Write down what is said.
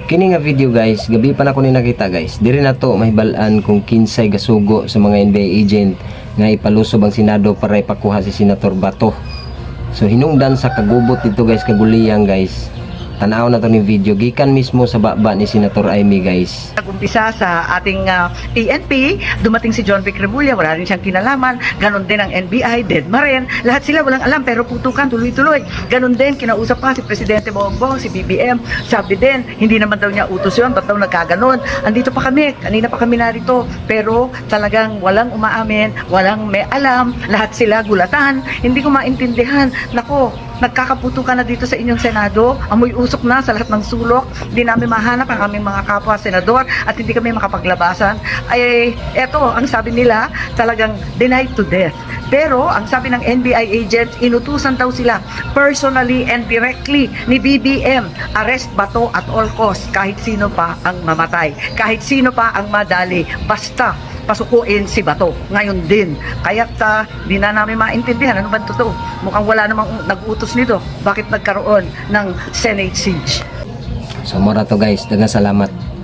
Kini nga video guys, gabi pa na ko ni nakita guys. Diri na to mahibalan kung kinsay gasugo sa mga NBI agent nga ipalusob ang Senado para ipakuha si Senator Bato. So hinungdan sa kagubot dito guys, kaguliyang guys. Tanaw na to ni video gikan mismo sa baba ni Senator Amy guys. Nag-umpisa sa ating PNP, dumating si John Vic Remulla, wala rin siyang kinalaman. Ganon din ang NBI, Dedma rin. Lahat sila walang alam pero putukan tuloy-tuloy. Ganon din, kinausap pa si Presidente Bongbong, si BBM. Sabi din, hindi naman daw niya utos yun, ba't daw nagkaganon? Andito pa kami, kanina pa kami narito. Pero talagang walang umaamin, walang may alam. Lahat sila gulatan. Hindi ko maintindihan. Nako, nagkakaputukan na dito sa inyong Senado. Amoy usok na sa lahat ng sulok. Hindi namin mahanap ang aming mga kapwa senador at hindi kami makapaglabasan. Ay, eto, ang sabi nila, talagang denied to death. Pero, ang sabi ng NBI agents, inutusan daw sila personally and directly ni BBM. Arrest Bato at all costs, kahit sino pa ang mamatay. Kahit sino pa ang madali. Basta pasukuin si Bato. Ngayon din. Kaya di na namin maintindihan ano ba totoo. Mukhang wala namang nag-utos nito. Bakit nagkaroon ng Senate siege? So mura to guys, daghang salamat.